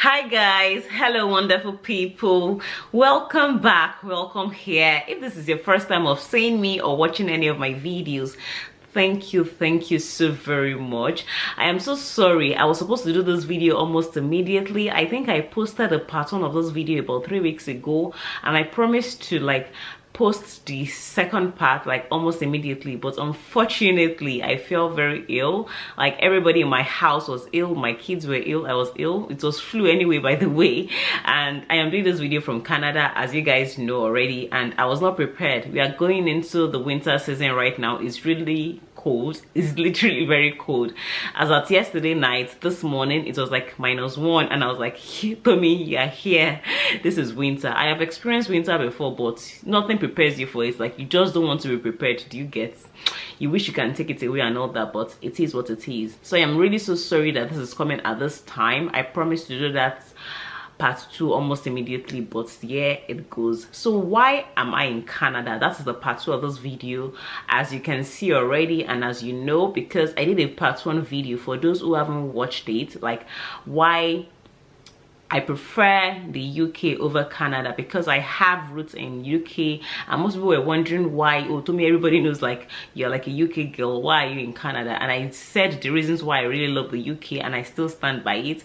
Hi guys, hello wonderful people, welcome back, welcome here. If this is your first time of seeing me or watching any of my videos, thank you so very much. I am so sorry. I was supposed to do this video almost immediately. I think I posted a part 1 of this video about 3 weeks ago, and I promised to post the second part almost immediately, but unfortunately I felt very ill. Everybody in my house was ill, my kids were ill, I was ill. It was flu anyway, by the way. And I am doing this video from Canada, as you guys know already, and I was not prepared. We are going into the winter season right now. It's really cold. It's literally very cold. As at yesterday night, this morning it was like -1, and I was like, Tommy, you are here. This is winter. I have experienced winter before, but nothing prepares you for it. You just don't want to be prepared. Do you get? You wish you can take it away and all that, but it is what it is. So I am really so sorry that this is coming at this time. I promised to do that part 2 almost immediately, but yeah, it goes. So why am I in Canada? That is the part 2 of this video, as you can see already, and as you know, because I did a part 1 video. For those who haven't watched it, why I prefer the UK over Canada, because I have roots in UK, and most people were wondering why. Oh, to me, everybody knows you're a UK girl, why are you in Canada? And I said the reasons why I really love the UK, and I still stand by it.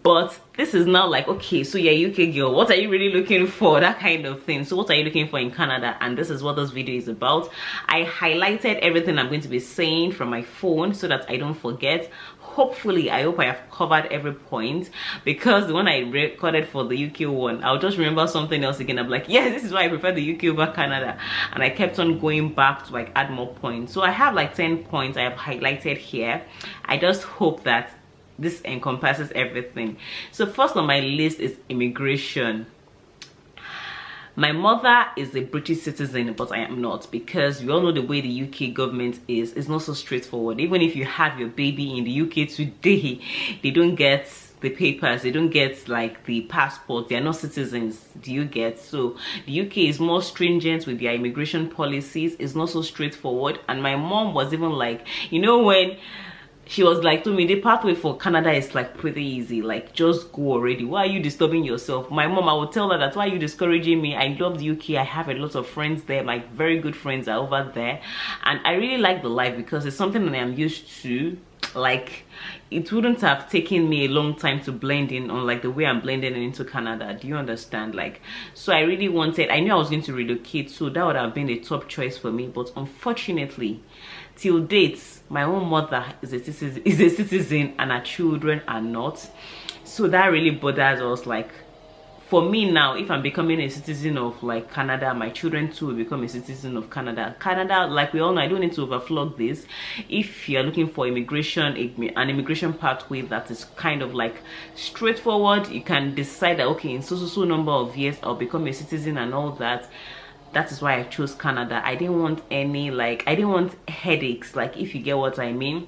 But this is now okay, so you're a UK girl, what are you really looking for? That kind of thing. So what are you looking for in Canada? And this is what this video is about. I highlighted everything I'm going to be saying from my phone so that I don't forget. Hopefully, I hope I have covered every point, because when I recorded for the UK one, I'll just remember something else again. I'm like, yes, this is why I prefer the UK over Canada. And I kept on going back to add more points. So I have 10 points I have highlighted here. I just hope that this encompasses everything. So first on my list is immigration. My mother is a British citizen, but I am not, because we all know the way the UK government is. It's not so straightforward. Even if you have your baby in the UK today, they don't get the papers, they don't get the passport, they are not citizens. Do you get? So the UK is more stringent with their immigration policies. It's not so straightforward. And my mom was even when she was to me, the pathway for Canada is pretty easy. Just go already. Why are you disturbing yourself? My mom, I would tell her that, why are you discouraging me? I love the UK. I have a lot of friends there. My very good friends are over there, and I really like the life because it's something that I am used to. It wouldn't have taken me a long time to blend in on the way I'm blending into Canada. Do you understand? So I really wanted, I knew I was going to relocate, so that would have been a top choice for me. But unfortunately, till date, my own mother is a citizen and her children are not. So that really bothers us. For me now, if I'm becoming a citizen of Canada, my children too will become a citizen of Canada. Canada, we all know, I don't need to overflog this. If you're looking for immigration, an immigration pathway that is kind of straightforward, you can decide that, okay, in so number of years I'll become a citizen and all that. That is why I chose Canada. I didn't want any I didn't want headaches, if you get what I mean.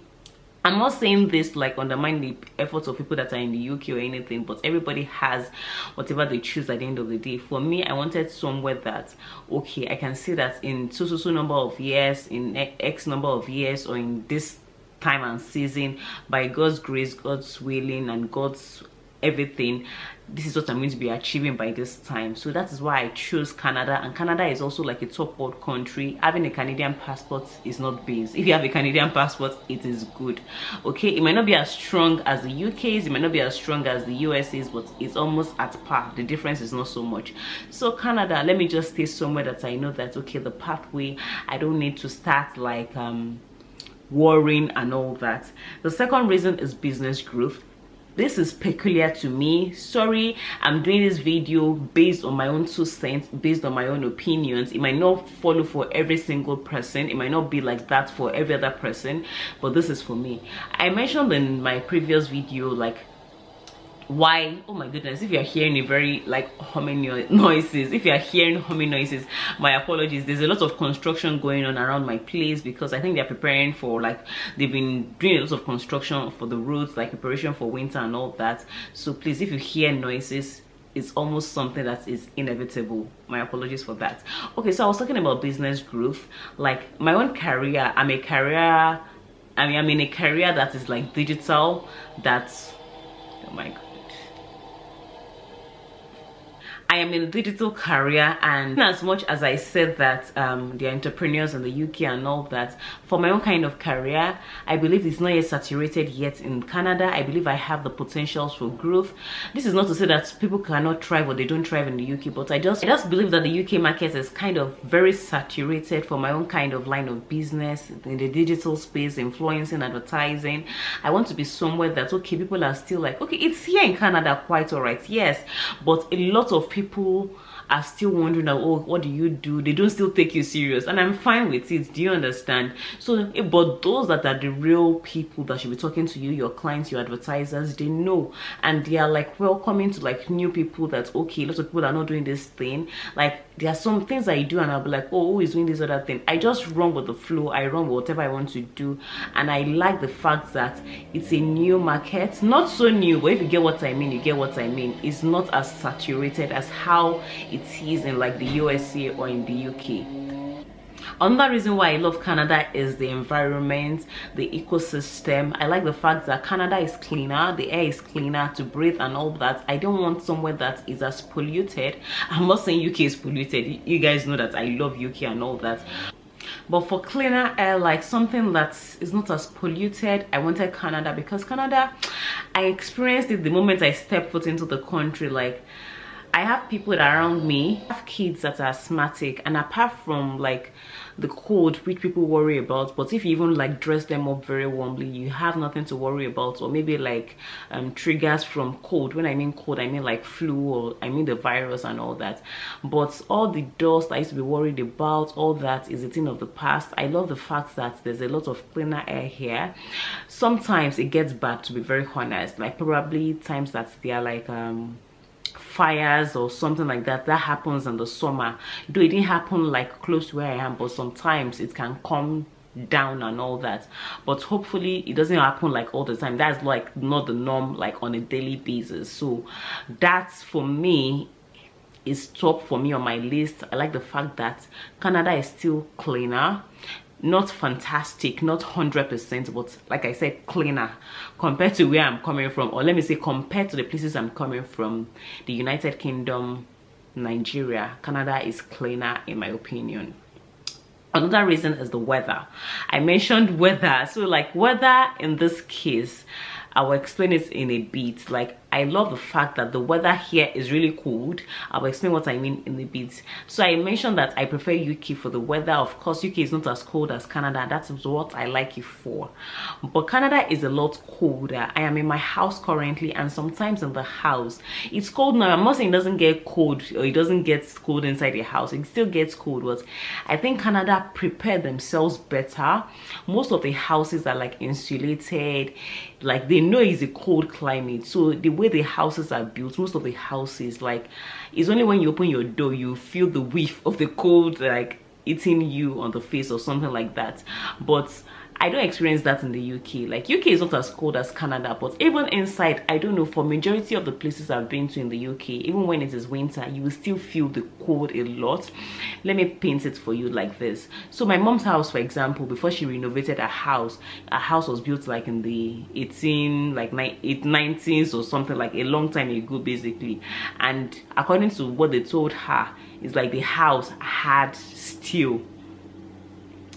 I'm not saying this undermine the efforts of people that are in the UK or anything, but everybody has whatever they choose at the end of the day. For me, I wanted somewhere that, okay, I can see that in so number of years, in X number of years, or in this time and season, by God's grace, God's willing, and God's everything, this is what I'm going to be achieving by this time. So that is why I chose Canada. And Canada is also a top world country. Having a Canadian passport is not base. If you have a Canadian passport, it is good. Okay, it might not be as strong as the UK's, it might not be as strong as the US's, but it's almost at par. The difference is not so much. So Canada, let me just stay somewhere that I know that, okay, the pathway, I don't need to start worrying and all that. The second reason is business growth. This is peculiar to me. Sorry, I'm doing this video based on my own 2 cents, based on my own opinions. It might not follow for every single person. It might not be like that for every other person, but this is for me. I mentioned in my previous video why, oh my goodness, if you're hearing a very humming noises, if you're hearing humming noises, my apologies. There's a lot of construction going on around my place, because I think they're preparing for they've been doing a lot of construction for the roads, preparation for winter and all that. So please, if you hear noises, it's almost something that is inevitable. My apologies for that. Okay, so I was talking about business growth. My own career, I'm in a career that is digital. That's, oh my god, I am in a digital career, and as much as I said that the entrepreneurs in the UK and all that, for my own kind of career, I believe it's not yet saturated yet in Canada. I believe I have the potentials for growth. This is not to say that people cannot thrive or they don't thrive in the UK, but I just believe that the UK market is kind of very saturated for my own kind of line of business in the digital space, influencing, advertising. I want to be somewhere that, okay, people are still like, okay, it's here in Canada, quite all right, yes, but a lot of people are still wondering, oh, what do you do? They don't still take you serious, and I'm fine with it. Do you understand? So, but those that are the real people that should be talking to you, your clients, your advertisers, they know, and they are like welcoming to like new people. That okay, lots of people are not doing this thing. Like there are some things I do, and I'll be like, oh, who is doing this other thing? I just run with the flow. I run with whatever I want to do, and I like the fact that it's a new market, not so new, but if you get what I mean, you get what I mean. It's not as saturated as how it is in like the USA or in the UK. Another reason why I love Canada is the environment, the ecosystem. I like the fact that Canada is cleaner, the air is cleaner to breathe and all that. I don't want somewhere that is as polluted. I'm not saying UK is polluted. You guys know that I love UK and all that. But for cleaner air, like something that is not as polluted, I wanted Canada, because Canada, I experienced it the moment I stepped foot into the country. Like I have people around me, I have kids that are asthmatic, and apart from like the cold, which people worry about, but if you even like dress them up very warmly, you have nothing to worry about. Or maybe like triggers from cold. When I mean cold, I mean like flu, or I mean the virus and all that. But all the dust I used to be worried about, all that is a thing of the past. I love the fact that there's a lot of cleaner air here. Sometimes it gets bad, to be very honest, like probably times that they are like fires or something like that happens in the summer. Though it didn't happen like close to where I am, but sometimes it can come down and all that. But hopefully it doesn't happen like all the time. That's like not the norm, like on a daily basis. So that's, for me, is top for me on my list. I like the fact that Canada is still cleaner. Not fantastic, not 100%, but like I said, cleaner compared to where I'm coming from, or let me say compared to the places I'm coming from, the United Kingdom, Nigeria. Canada is cleaner in my opinion. Another reason is the weather. I mentioned weather, so like weather in this case, I will explain it in a bit. Like I love the fact that the weather here is really cold. I'll explain what I mean in a bit. So I mentioned that I prefer UK for the weather. Of course, UK is not as cold as Canada. That is what I like it for. But Canada is a lot colder. I am in my house currently, and sometimes in the house it's cold now. I'm not saying it doesn't get cold, or it doesn't get cold inside the house. It still gets cold, but I think Canada prepared themselves better. Most of the houses are like insulated, like they know it's a cold climate. So the way the houses are built, most of the houses, like it's only when you open your door you feel the whiff of the cold like hitting you on the face or something like that. But I don't experience that in the UK. Like UK is not as cold as Canada, but even inside, I don't know, for majority of the places I've been to in the UK, even when it is winter, you will still feel the cold a lot. Let me paint it for you like this. So my mom's house, for example, before she renovated her house was built like in the 1990s or something, like a long time ago basically. And according to what they told her, it's like the house had steel.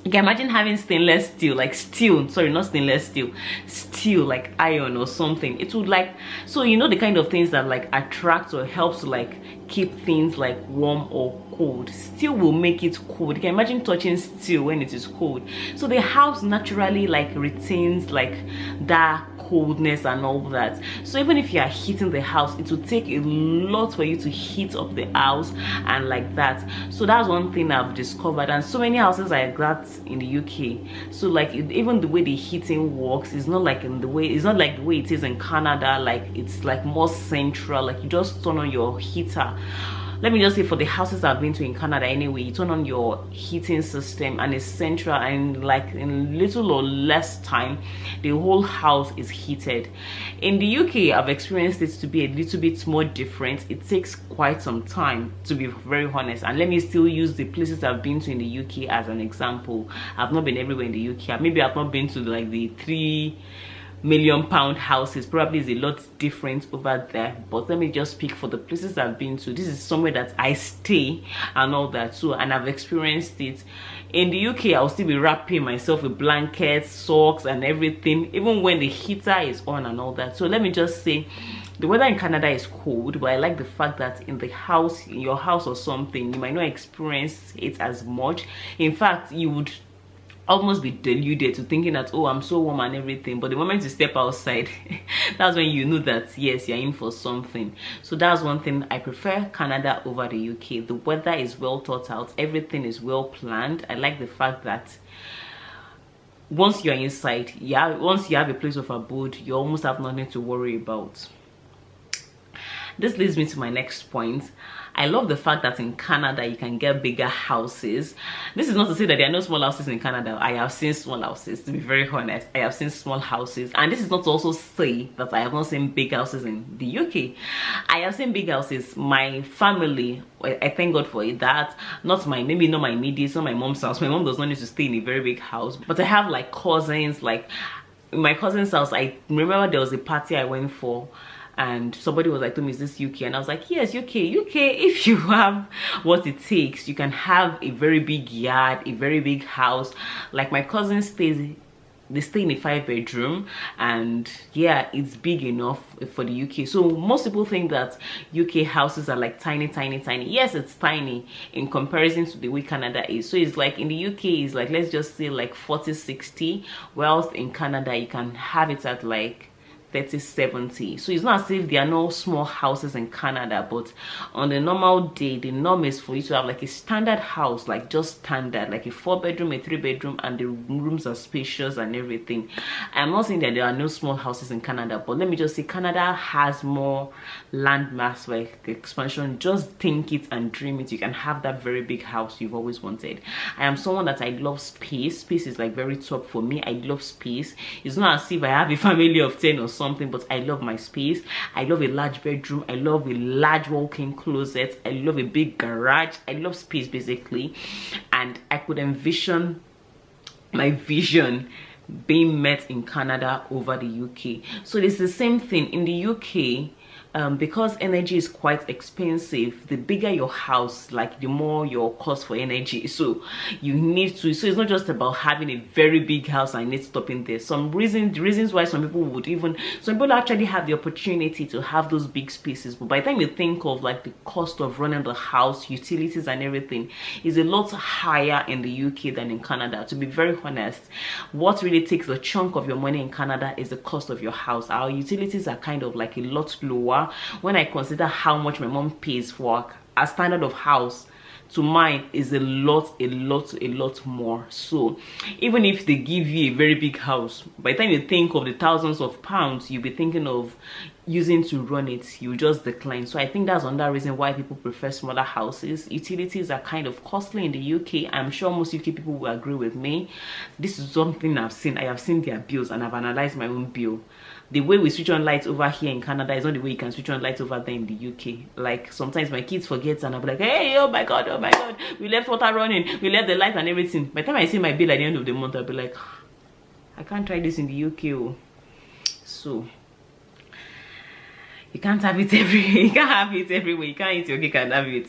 You can imagine having stainless steel, like steel, sorry, not stainless steel, steel like iron or something. It would like, so you know the kind of things that like attract or helps to like keep things like warm or cold. Steel will make it cold. You can imagine touching steel when it is cold. So the house naturally like retains like that coldness and all that. So even if you are heating the house, it will take a lot for you to heat up the house and like that. So that's one thing I've discovered, and so many houses like that in the UK. So like even the way the heating works is not like in the way, it's not like the way it is in Canada. Like it's like more central, like you just turn on your heater. Let me just say, for the houses I've been to in Canada anyway, you turn on your heating system and it's central, and like in little or less time the whole house is heated. In the UK, I've experienced it to be a little bit more different. It takes quite some time, to be very honest. And let me still use the places I've been to in the UK as an example. I've not been everywhere in the UK. Maybe I've not been to like the 3 million-pound houses. Probably is a lot different over there, but let me just speak for the places I've been to. This is somewhere that I stay and all that too, and I've experienced it. In the UK, I'll still be wrapping myself with blankets, socks and everything, even when the heater is on and all that. So let me just say, the weather in Canada is cold, but I like the fact that in the house, in your house or something, you might not experience it as much. In fact, you would almost be deluded to thinking that, oh, I'm so warm and everything, but the moment you step outside, that's when you know that yes, you're in for something. So that's one thing. I prefer Canada over the UK. The weather is well thought out, everything is well planned. I like the fact that once you're inside, yeah, once you have a place of abode, you almost have nothing to worry about. This leads me to my next point. I love the fact that in Canada you can get bigger houses. This is not to say that there are no small houses in Canada. I have seen small houses, to be very honest. I have seen small houses, and this is not to also say that I have not seen big houses in the UK. I have seen big houses. My family, I thank God for it, that maybe not my immediate, not my mom's house. My mom does not need to stay in a very big house, but I have like cousins. Like in my cousin's house, I remember there was a party I went for, and somebody was like to me, is this UK? And I was like, yes, UK. If you have what it takes, you can have a very big yard, a very big house. Like my cousin they stay in a 5-bedroom, and yeah, it's big enough for the UK. So most people think that UK houses are like tiny. Yes, it's tiny in comparison to the way Canada is. So it's like in the UK is like, let's just say like 40-60, whilst in Canada you can have it at like 30-70. So it's not as if there are no small houses in Canada, but on the normal day, the norm is for you to have like a standard house, like just standard, like a 4-bedroom, a 3-bedroom, and the rooms are spacious and everything. I'm not saying that there are no small houses in Canada, but let me just say Canada has more land mass, like expansion. Just think it and dream it. You can have that very big house you've always wanted. I am someone that I love space. Space is like very top for me. I love space. It's not as if I have a family of 10 or something, but I love my space. I love a large bedroom. I love a large walk-in closet. I love a big garage. I love space basically, and I could envision my vision being met in Canada over the UK. So it's the same thing in the UK. Because energy is quite expensive, the bigger your house, like the more your cost for energy. So you need to, so it's not just about having a very big house and need stopping there. The reasons why some people actually have the opportunity to have those big spaces, but by the time you think of like the cost of running the house, utilities and everything, is a lot higher in the UK than in Canada. To be very honest, what really takes a chunk of your money in Canada is the cost of your house. Our utilities are kind of like a lot lower. When I consider how much my mom pays for a standard of house to mine is a lot more. So even if they give you a very big house, by the time you think of the thousands of pounds you'll be thinking of using to run it, you just decline. So I think that's another reason why people prefer smaller houses. Utilities are kind of costly in the UK. I'm sure most UK people will agree with me. This is something I've seen. I have seen their bills and I've analyzed my own bill. The way we switch on lights over here in Canada is not the way you can switch on lights over there in the UK. Like sometimes my kids forget and I'll be like, hey, oh my god, we left water running, we left the light and everything. By the time I see my bill at the end of the month, I'll be like, I can't try this in the UK. Oh. So you can't have it everywhere. You can't have it everywhere. You can't eat your cake and have it.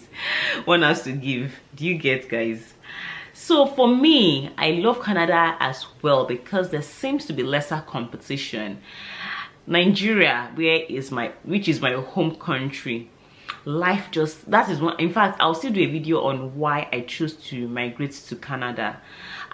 One has to give. Do you get, guys? So for me, I love Canada as well because there seems to be lesser competition. Nigeria, which is my home country, life just, that is one. In fact, I'll still do a video on why I chose to migrate to Canada.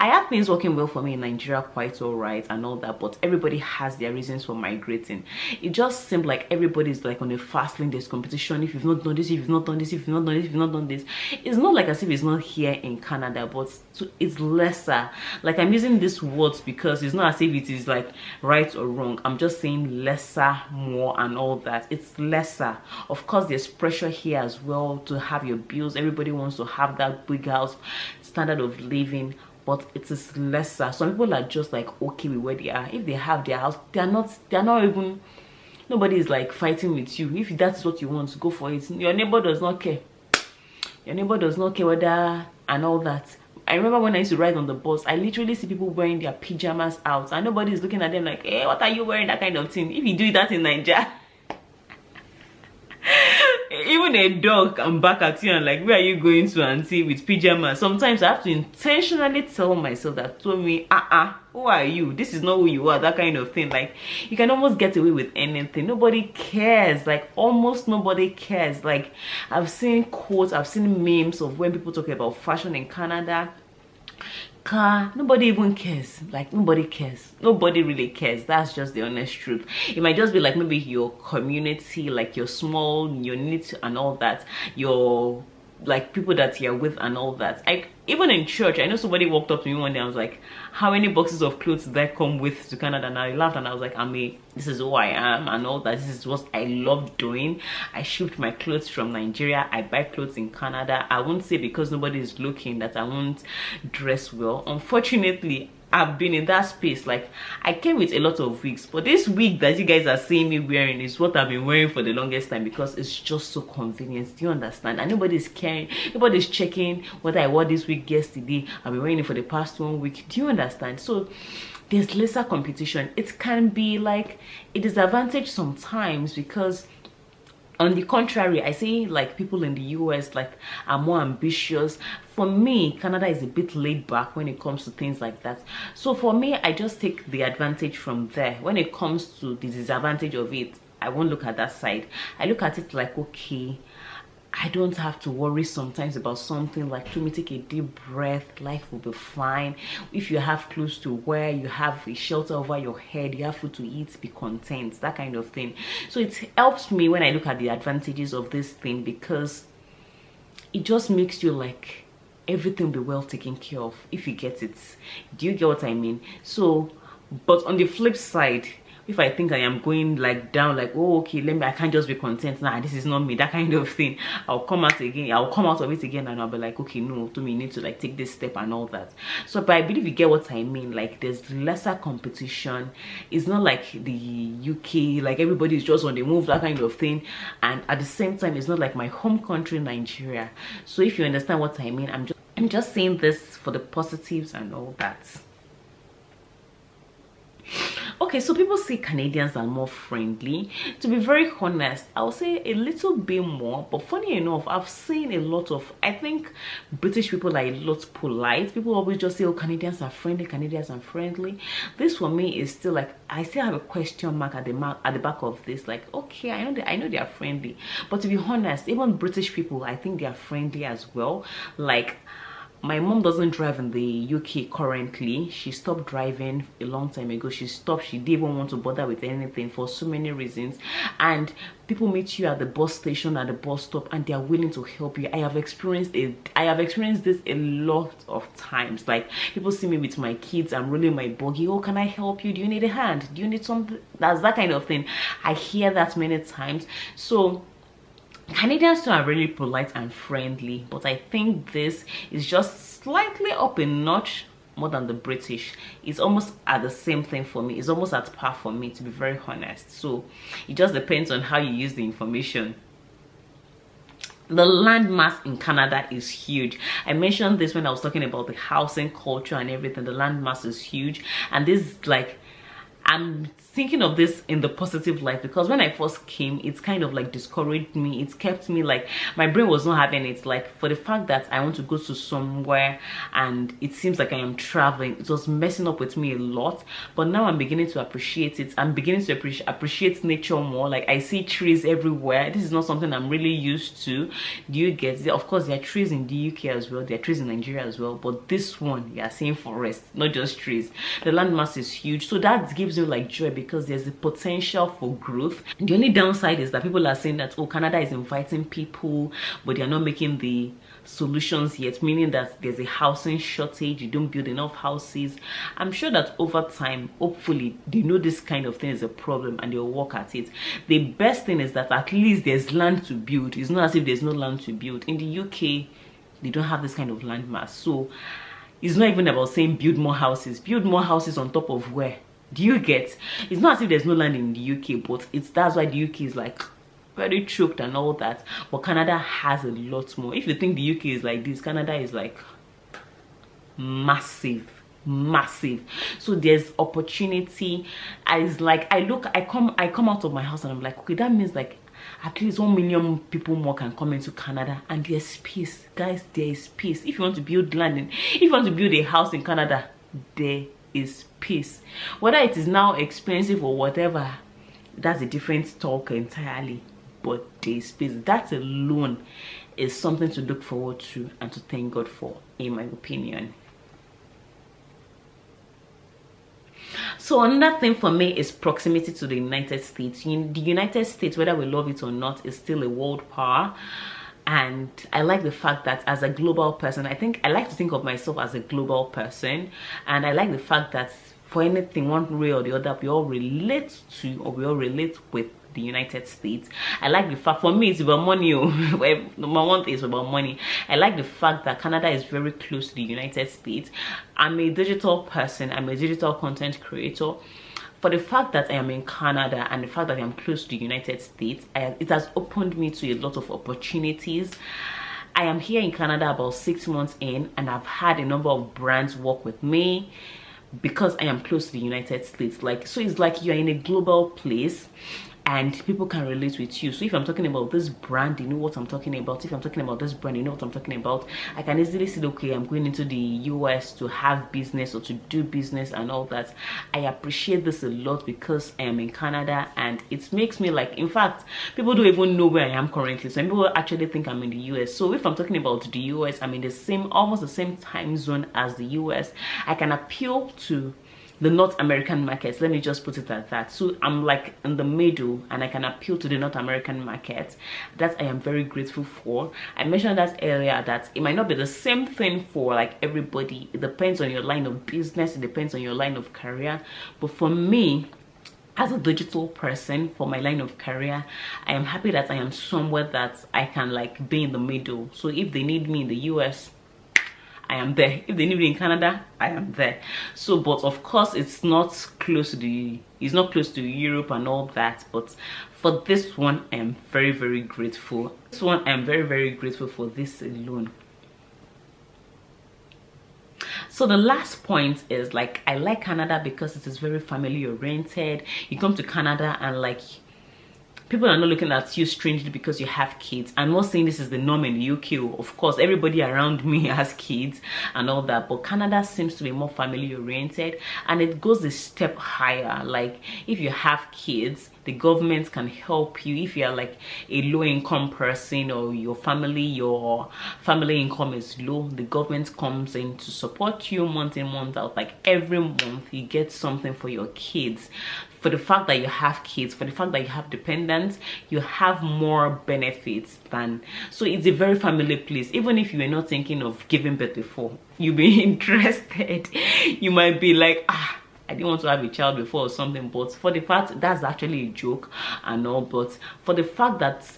I have things working well for me in Nigeria, quite all right and all that, but everybody has their reasons for migrating. It just seems like everybody's like on a fast lane. There's competition. If you've not done this, if you've not done this, if you've not done this, if you've not done this. It's not like as if it's not here in Canada, but it's lesser. Like I'm using these words because it's not as if it is like right or wrong. I'm just saying lesser, more and all that. It's lesser. Of course, there's pressure here as well to have your bills. Everybody wants to have that big house, standard of living, but it is lesser. Some people are just like okay with where they are. If they have their house, they're not even, nobody is like fighting with you. If that's what you want, go for it. Your neighbor does not care. Your neighbor does not care whether and all that. I remember when I used to ride on the bus, I literally see people wearing their pajamas out and nobody's looking at them like, hey, what are you wearing, that kind of thing. If you do that in Nigeria, even a dog can back at you and like, where are you going to, auntie, with pajamas? Sometimes I have to intentionally tell myself that, told me, who are you? This is not who you are, that kind of thing. Like, you can almost get away with anything. Nobody cares. Like, almost nobody cares. Like, I've seen quotes, I've seen memes of when people talk about fashion in Canada. Nobody even cares. Like, nobody cares. Nobody really cares. That's just the honest truth. It might just be like maybe your community, like your small unit and all that, your like people that you're with and all that. Even in church, I know somebody walked up to me one day and was like, how many boxes of clothes did I come with to Canada? And I laughed and I was like, this is who I am and all that. This is what I love doing. I shipped my clothes from Nigeria. I buy clothes in Canada. I won't say because nobody is looking that I won't dress well. Unfortunately, I've been in that space. Like, I came with a lot of wigs, but this wig that you guys are seeing me wearing is what I've been wearing for the longest time because it's just so convenient. Do you understand? And nobody's caring, nobody's checking whether I wore this wig yesterday. I've been wearing it for the past 1 week. Do you understand? So there's lesser competition. It can be like a disadvantage sometimes because on the contrary, I see like people in the US like are more ambitious. For me, Canada is a bit laid back when it comes to things like that. So for me, I just take the advantage from there. When it comes to the disadvantage of it, I won't look at that side. I look at it like, okay, I don't have to worry sometimes about something. Like, let me take a deep breath, life will be fine. If you have clothes to wear, you have a shelter over your head, you have food to eat, be content, that kind of thing. So it helps me when I look at the advantages of this thing because it just makes you like everything will be well taken care of, if you get it. Do you get what I mean? So, but on the flip side, if I think I am going like down, like, oh, okay, I can't just be content, nah, this is not me, that kind of thing, I'll come out of it again and I'll be like, okay, no, to me, you need to like take this step and all that. So, but I believe you get what I mean. Like, there's lesser competition. It's not like the UK, like everybody is just on the move, that kind of thing. And at the same time, it's not like my home country, Nigeria. So if you understand what I mean, I'm just saying this for the positives and all that. Okay, so people say Canadians are more friendly. To be very honest, I'll say a little bit more, but funny enough, I've seen a lot of, I think British people are a lot polite. People always just say, oh, Canadians are friendly, Canadians are friendly. This for me is still like, I still have a question mark at the back of this. Like, okay, I know they are friendly, but to be honest, even British people, I think they are friendly as well. Like, my mom doesn't drive in the UK currently. She stopped driving a long time ago. She didn't even want to bother with anything for so many reasons. And people meet you at the bus station, at the bus stop, and they are willing to help you. I have experienced this a lot of times. Like, people see me with my kids, I'm rolling my buggy, oh, can I help you? Do you need a hand? Do you need something? That's that kind of thing. I hear that many times. So Canadians too are really polite and friendly, but I think this is just slightly up a notch more than the British. It's almost at the same thing for me. It's almost at par for me, to be very honest. So it just depends on how you use the information. The landmass in Canada is huge. I mentioned this when I was talking about the housing culture and everything. The landmass is huge, and this, like, I'm thinking of this in the positive light, because when I first came, it's kind of like discouraged me. It's kept me like, my brain was not having it. Like, for the fact that I want to go to somewhere and it seems like I am traveling, it was messing up with me a lot. But now I'm beginning to appreciate it. I'm beginning to appreciate nature more. Like, I see trees everywhere. This is not something I'm really used to. Do you get it? Of course, there are trees in the UK as well. There are trees in Nigeria as well. But this one, you are seeing forest, not just trees. The landmass is huge. So that gives you like joy, because there's a potential for growth. The only downside is that people are saying that, oh, Canada is inviting people, but they're not making the solutions yet, meaning that there's a housing shortage. You don't build enough houses. I'm sure that over time, hopefully, they know this kind of thing is a problem and they'll work at it. The best thing is that at least there's land to build. It's not as if there's no land to build. In the UK, they don't have this kind of land mass. So it's not even about saying build more houses. Build more houses on top of where? Do you get? It's not as if there's no land in the UK, but that's why the UK is like very choked and all that. But Canada has a lot more. If you think the UK is like this, Canada is like massive. So there's opportunity. I come out of my house and I'm like, okay, that means like at least 1 million people more can come into Canada, and there's peace, guys. There is peace. If you want to build land, if you want to build a house in Canada, there is peace. Whether it is now expensive or whatever, that's a different talk entirely, but there is peace. That alone is something to look forward to and to thank God for, in my opinion. So another thing for me is proximity to the United States. The United States, whether we love it or not, is still a world power. And I like the fact that as a global person, I like to think of myself as a global person. And I like the fact that for anything, one way or the other, we all relate to, or we all relate with the United States. I like the fact, for me, it's about money. Number one thing is about money. I like the fact that Canada is very close to the United States. I'm a digital person. I'm a digital content creator. For the fact that I am in Canada and the fact that I am close to the United States, it has opened me to a lot of opportunities. I am here in Canada about 6 months in, and I've had a number of brands work with me because I am close to the United States. So it's like you're in a global place and people can relate with you. So if I'm talking about this brand, you know what I'm talking about. If I'm talking about this brand, you know what I'm talking about. I can easily say, okay, I'm going into the US to have business or to do business and all that. I appreciate this a lot because I am in Canada, and it makes me like, in fact, people don't even know where I am currently. So people actually think I'm in the US. So if I'm talking about the US, I'm in the almost the same time zone as the US. I can appeal to the North American markets, let me just put it at that. So I'm like in the middle, and I can appeal to the North American market. That I am very grateful for. I mentioned that earlier, that it might not be the same thing for like everybody. It depends on your line of business, it depends on your line of career. But for me, as a digital person, for my line of career, I am happy that I am somewhere that I can like be in the middle. So if they need me in the US, I am there. If they need me in Canada, I am there. So, but of course, it's not close to Europe and all that. But for this one, I am very, very grateful. This one, I am very, very grateful for this alone. So the last point is like, I like Canada because it is very family oriented. You come to Canada and like, people are not looking at you strangely because you have kids. I'm not saying this is the norm in the UK. Of course, everybody around me has kids and all that. But Canada seems to be more family oriented, and it goes a step higher. Like if you have kids, the government can help you. If you're like a low income person, or your family income is low, the government comes in to support you month in, month out. Like every month you get something for your kids. For the fact that you have kids, for the fact that you have dependents, you have more benefits than. So it's a very family place. Even if you were not thinking of giving birth before, you'll be interested. You might be like, I didn't want to have a child before or something. But for the fact, that's actually a joke and all. But for the fact that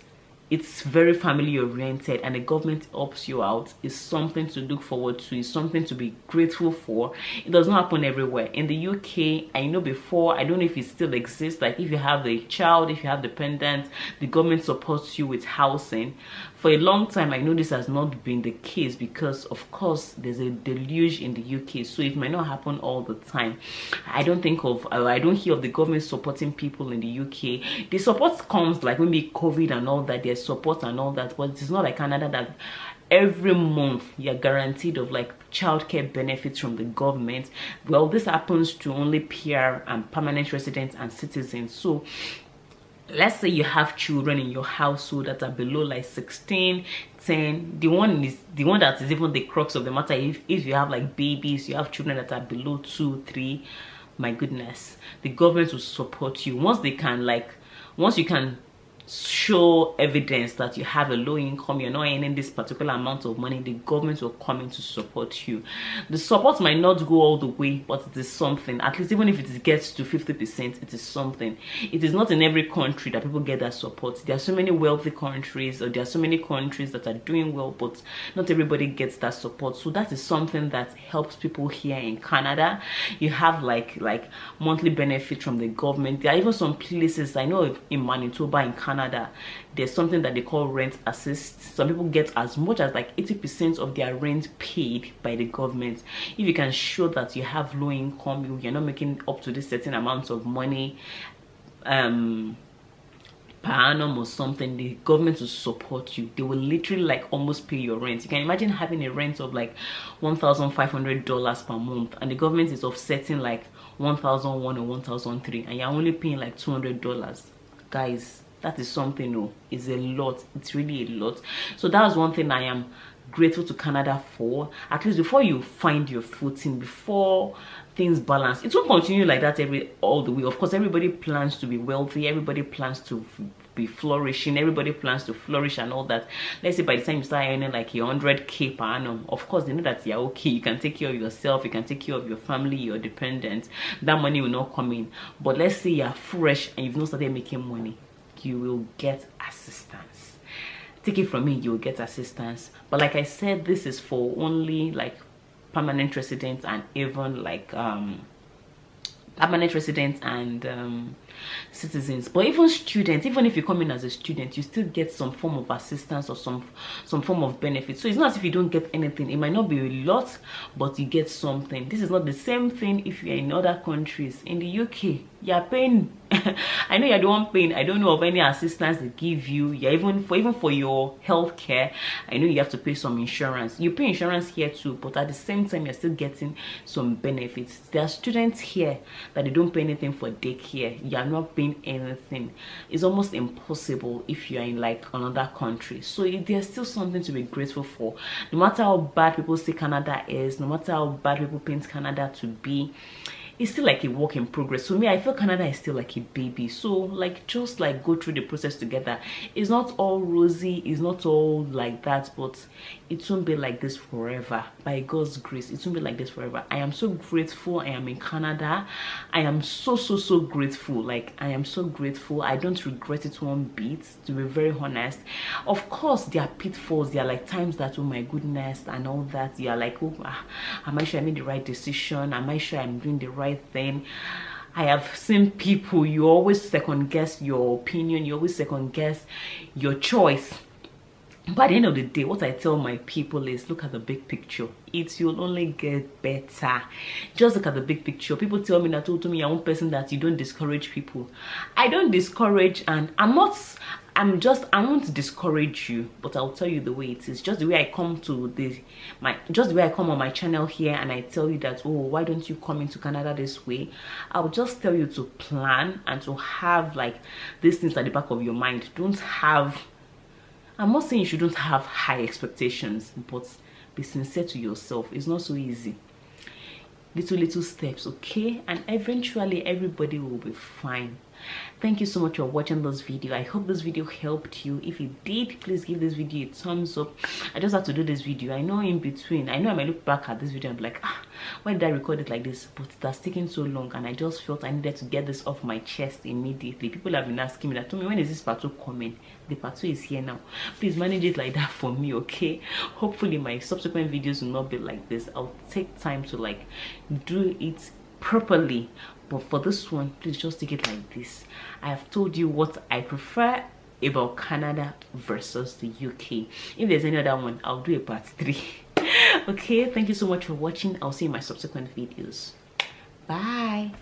it's very family oriented and the government helps you out, is something to look forward to, is something to be grateful for. It does not happen everywhere. In the UK, I know before, I don't know if it still exists, like if you have a child, if you have dependents, the government supports you with housing. For a long time, I know this has not been the case because of course there's a deluge in the UK, so it might not happen all the time. I don't hear of the government supporting people in the UK. The support comes like maybe COVID and all that, there's support and all that, but it's not like Canada that every month you're guaranteed of like childcare benefits from the government. Well, this happens to only PR and permanent residents and citizens. So let's say you have children in your household that are below like 16, 10, the one that is even the crux of the matter. If you have like babies, you have children that are below 2, 3, my goodness, the government will support you. Once you can show evidence that you have a low income, you're not earning this particular amount of money, the government will come in to support you. The support might not go all the way, but it is something. At least even if it gets to 50%, it is something. It is not in every country that people get that support. There are so many wealthy countries, or there are so many countries that are doing well, but not everybody gets that support. So that is something that helps people here in Canada. You have like monthly benefit from the government. There are even some places, I know in Manitoba in Canada, Canada, there's something that they call rent assist. Some people get as much as like 80% of their rent paid by the government. If you can show that you have low income, you're not making up to this certain amount of money per annum or something, the government will support you. They will literally like almost pay your rent. You can imagine having a rent of like $1,500 per month, and the government is offsetting like 1,001 or 1,003, and you're only paying like $200. Guys, that is something. No, it's a lot. It's really a lot. So that was one thing I am grateful to Canada for. At least before you find your footing, before things balance, it won't continue like that all the way. Of course, everybody plans to be wealthy, everybody plans to be flourishing, everybody plans to flourish and all that. Let's say by the time you start earning like your 100K per annum, of course they know that you're okay, you can take care of yourself, you can take care of your family, your dependents. That money will not come in. But let's say you're fresh and you've not started making money, you will get assistance. Take it from me, you'll get assistance. But like I said, this is for only like permanent residents and even like permanent residents and citizens. But even students, even if you come in as a student, you still get some form of assistance or some form of benefit. So it's not as if you don't get anything. It might not be a lot, but you get something. This is not the same thing if you're in other countries. In the UK, you're paying I know you're the one paying. I don't know of any assistance they give you. Yeah, even for your health care, I know you have to pay some insurance. You pay insurance here too, but at the same time you're still getting some benefits. There are students here that they don't pay anything for daycare. You're not paying anything. It's almost impossible if you're in like another country. So there's still something to be grateful for. No matter how bad people say Canada is, no matter how bad people paint Canada to be, it's still like a work in progress. So me, I feel Canada is still like a baby. So like just like go through the process together. It's not all rosy, it's not all like that, but it won't be like this forever. By God's grace, it won't be like this forever. I am so grateful I am in Canada. I am so grateful. Like I am so grateful. I don't regret it one bit, to be very honest. Of course there are pitfalls, there are like times that, oh my goodness, and all that. You are like, oh, am I sure I made the right decision? Am I sure I'm doing the right thing? I have seen people, you always second guess your opinion, you always second guess your choice. But at the end of the day, what I tell my people is, look at the big picture. You'll only get better. Just look at the big picture. People tell me that, oh, to me, you're one person that you don't discourage people. I don't discourage, and I won't discourage you, but I'll tell you the way it is. Just the way I come on my channel here and I tell you that, oh, why don't you come into Canada this way? I'll just tell you to plan and to have like these things at the back of your mind. I'm not saying you shouldn't have high expectations, but be sincere to yourself. It's not so easy. Little steps, okay? And eventually everybody will be fine. Thank you so much for watching this video. I hope this video helped you. If it did, please give this video a thumbs up. I just have to do this video. I know in between, I know I might look back at this video and be like, why did I record it like this? But that's taking so long, and I just felt I needed to get this off my chest immediately. People have been asking me that, Tommy, when is this part 2 coming? The part 2 is here now. Please manage it like that for me, okay? Hopefully my subsequent videos will not be like this. I'll take time to like do it properly. But for this one, please just take it like this. I have told you what I prefer about Canada versus the UK. If there's any other one, I'll do a part 3. Okay, thank you so much for watching. I'll see you in my subsequent videos. Bye.